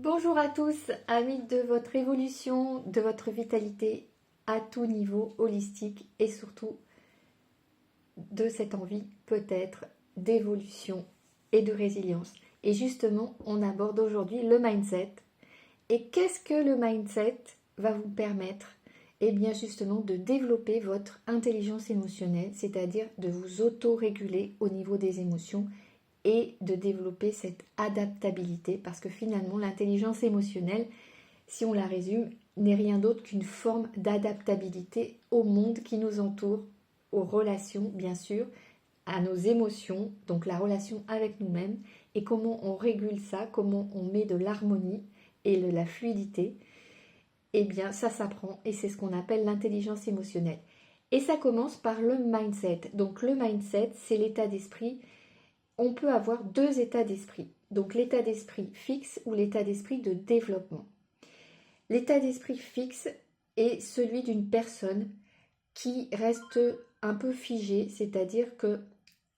Bonjour à tous, amis de votre évolution, de votre vitalité à tout niveau holistique et surtout de cette envie peut-être d'évolution et de résilience. Et justement, on aborde aujourd'hui le mindset. Et qu'est-ce que le mindset va vous permettre? Eh bien justement de développer votre intelligence émotionnelle, c'est-à-dire de vous auto-réguler au niveau des émotions et de développer cette adaptabilité parce que finalement l'intelligence émotionnelle, si on la résume, n'est rien d'autre qu'une forme d'adaptabilité au monde qui nous entoure, aux relations bien sûr, à nos émotions, donc la relation avec nous-mêmes et comment on régule ça, comment on met de l'harmonie et de la fluidité. Eh bien ça s'apprend et c'est ce qu'on appelle l'intelligence émotionnelle. Et ça commence par le mindset. Donc le mindset, c'est l'état d'esprit. On peut avoir deux états d'esprit. Donc l'état d'esprit fixe ou l'état d'esprit de développement. L'état d'esprit fixe est celui d'une personne qui reste un peu figée, c'est-à-dire que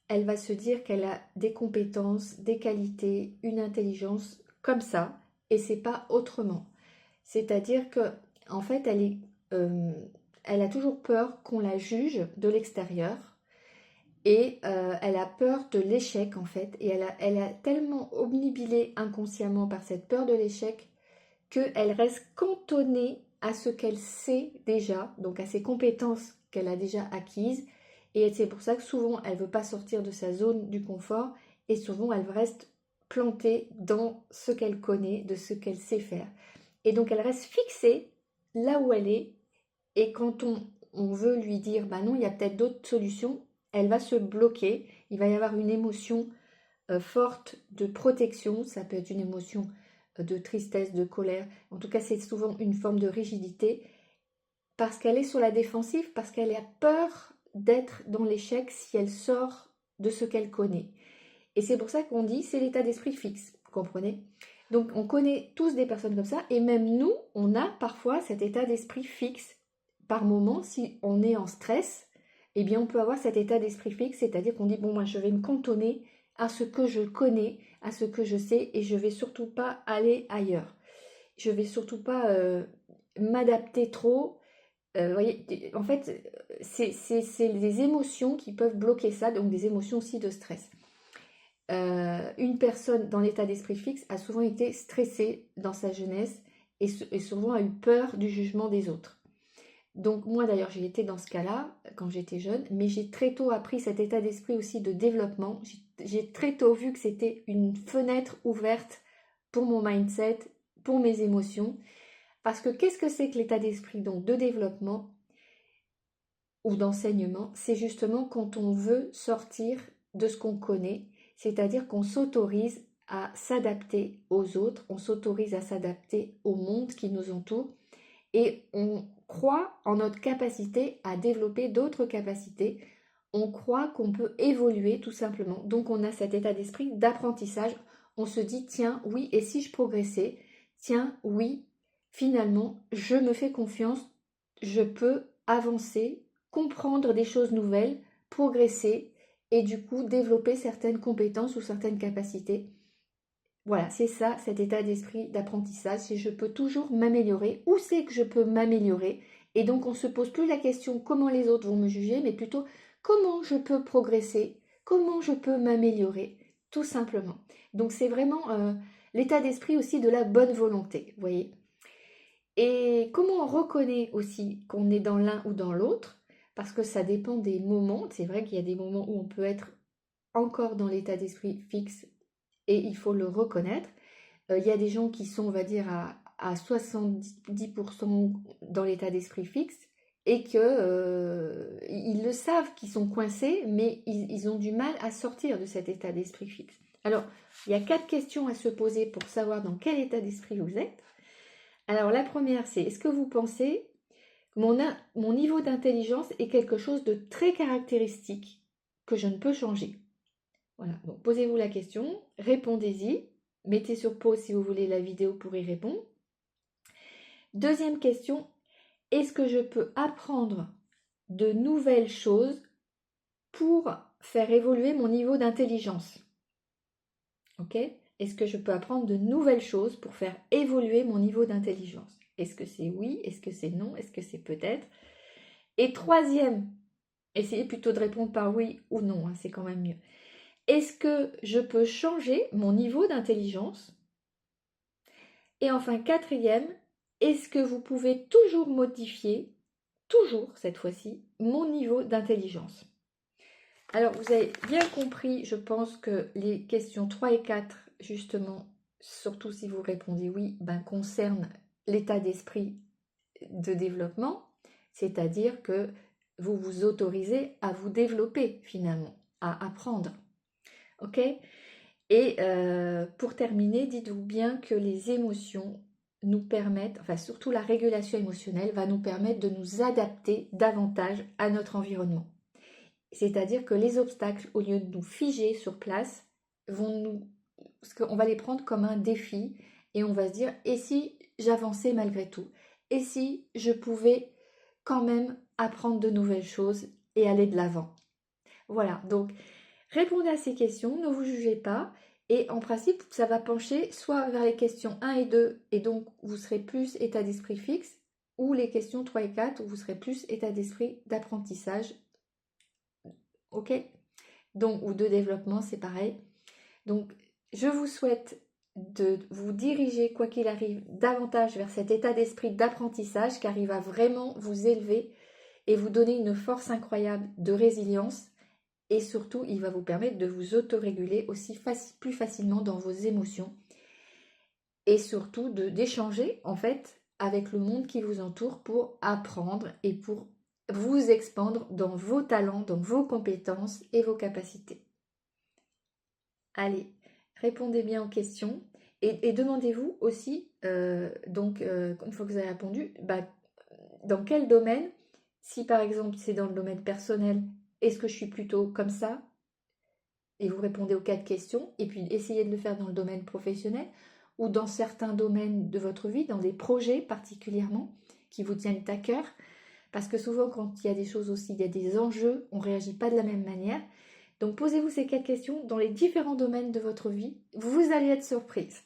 elle va se dire qu'elle a des compétences, des qualités, une intelligence comme ça, et c'est pas autrement. C'est-à-dire que en fait, euh, elle a toujours peur qu'on la juge de l'extérieur et elle a peur de l'échec en fait. Et elle a tellement obnubilé inconsciemment par cette peur de l'échec qu'elle reste cantonnée à ce qu'elle sait déjà, donc à ses compétences qu'elle a déjà acquises. Et c'est pour ça que souvent elle ne veut pas sortir de sa zone du confort et souvent elle reste plantée dans ce qu'elle connaît, de ce qu'elle sait faire. Et donc elle reste fixée là où elle est et quand on veut lui dire, bah non, il y a peut-être d'autres solutions, elle va se bloquer, il va y avoir une émotion forte de protection, ça peut être une émotion de tristesse, de colère, en tout cas c'est souvent une forme de rigidité, parce qu'elle est sur la défensive, parce qu'elle a peur d'être dans l'échec si elle sort de ce qu'elle connaît. Et c'est pour ça qu'on dit c'est l'état d'esprit fixe, vous comprenez? Donc on connaît tous des personnes comme ça, et même nous, on a parfois cet état d'esprit fixe. Par moment, si on est en stress, eh bien on peut avoir cet état d'esprit fixe, c'est-à-dire qu'on dit bon moi je vais me cantonner à ce que je connais, à ce que je sais, et je vais surtout pas aller ailleurs. Je vais surtout pas m'adapter trop. Voyez, en fait, c'est des émotions qui peuvent bloquer ça, donc des émotions aussi de stress. Une personne dans l'état d'esprit fixe a souvent été stressée dans sa jeunesse et souvent a eu peur du jugement des autres. Donc moi d'ailleurs j'ai été dans ce cas-là quand j'étais jeune, mais j'ai très tôt appris cet état d'esprit aussi de développement. J'ai très tôt vu que c'était une fenêtre ouverte pour mon mindset, pour mes émotions. Parce que qu'est-ce que c'est que l'état d'esprit donc de développement ou d'enseignement? C'est justement quand on veut sortir de ce qu'on connaît, c'est-à-dire qu'on s'autorise à s'adapter aux autres, on s'autorise à s'adapter au monde qui nous entoure et on croit en notre capacité à développer d'autres capacités. On croit qu'on peut évoluer tout simplement. Donc on a cet état d'esprit d'apprentissage. On se dit, tiens, oui, et si je progressais? Tiens, oui, finalement, je me fais confiance, je peux avancer, comprendre des choses nouvelles, progresser et du coup développer certaines compétences ou certaines capacités. Voilà, c'est ça, cet état d'esprit d'apprentissage, c'est je peux toujours m'améliorer, où c'est que je peux m'améliorer, et donc on se pose plus la question comment les autres vont me juger, mais plutôt comment je peux progresser, comment je peux m'améliorer, tout simplement. Donc c'est vraiment l'état d'esprit aussi de la bonne volonté, vous voyez. Et comment on reconnaît aussi qu'on est dans l'un ou dans l'autre, parce que ça dépend des moments, c'est vrai qu'il y a des moments où on peut être encore dans l'état d'esprit fixe et il faut le reconnaître. Il y a des gens qui sont, on va dire, à 70% dans l'état d'esprit fixe et que ils le savent qu'ils sont coincés, mais ils ont du mal à sortir de cet état d'esprit fixe. Alors, il y a 4 questions à se poser pour savoir dans quel état d'esprit vous êtes. Alors, la première, c'est est-ce que vous pensez que mon niveau d'intelligence est quelque chose de très caractéristique que je ne peux changer? Voilà, donc posez-vous la question, répondez-y, mettez sur pause si vous voulez la vidéo pour y répondre. Deuxième question, est-ce que je peux apprendre de nouvelles choses pour faire évoluer mon niveau d'intelligence? Ok? Est-ce que je peux apprendre de nouvelles choses pour faire évoluer mon niveau d'intelligence? Est-ce que c'est oui? Est-ce que c'est non? Est-ce que c'est peut-être? Et troisième, essayez plutôt de répondre par oui ou non, hein, c'est quand même mieux. Est-ce que je peux changer mon niveau d'intelligence? Et enfin, quatrième, est-ce que vous pouvez toujours modifier, toujours cette fois-ci, mon niveau d'intelligence? Alors, vous avez bien compris, je pense que les questions 3 et 4, justement, surtout si vous répondez oui, concernent l'état d'esprit de développement, c'est-à-dire que vous vous autorisez à vous développer finalement, à apprendre. Ok? Et pour terminer, dites-vous bien que les émotions nous permettent, enfin surtout la régulation émotionnelle, va nous permettre de nous adapter davantage à notre environnement. C'est-à-dire que les obstacles, au lieu de nous figer sur place, parce qu'on va les prendre comme un défi et on va se dire, et si j'avançais malgré tout? Et si je pouvais quand même apprendre de nouvelles choses et aller de l'avant? Voilà, donc répondez à ces questions, ne vous jugez pas. Et en principe, ça va pencher soit vers les questions 1 et 2, et donc vous serez plus état d'esprit fixe, ou les questions 3 et 4, où vous serez plus état d'esprit d'apprentissage. Ok? Donc, ou de développement, c'est pareil. Donc, je vous souhaite de vous diriger, quoi qu'il arrive, davantage vers cet état d'esprit d'apprentissage, car il va vraiment vous élever et vous donner une force incroyable de résilience. Et surtout, il va vous permettre de vous autoréguler aussi plus facilement dans vos émotions. Et surtout, d'échanger, en fait, avec le monde qui vous entoure pour apprendre et pour vous expandre dans vos talents, dans vos compétences et vos capacités. Allez, répondez bien aux questions et demandez-vous aussi, une fois que vous avez répondu, dans quel domaine, si par exemple c'est dans le domaine personnel, est-ce que je suis plutôt comme ça? Et vous répondez aux 4 questions, et puis essayez de le faire dans le domaine professionnel ou dans certains domaines de votre vie, dans des projets particulièrement qui vous tiennent à cœur. Parce que souvent, quand il y a des choses aussi, il y a des enjeux, on ne réagit pas de la même manière. Donc, posez-vous ces 4 questions dans les différents domaines de votre vie. Vous allez être surprise.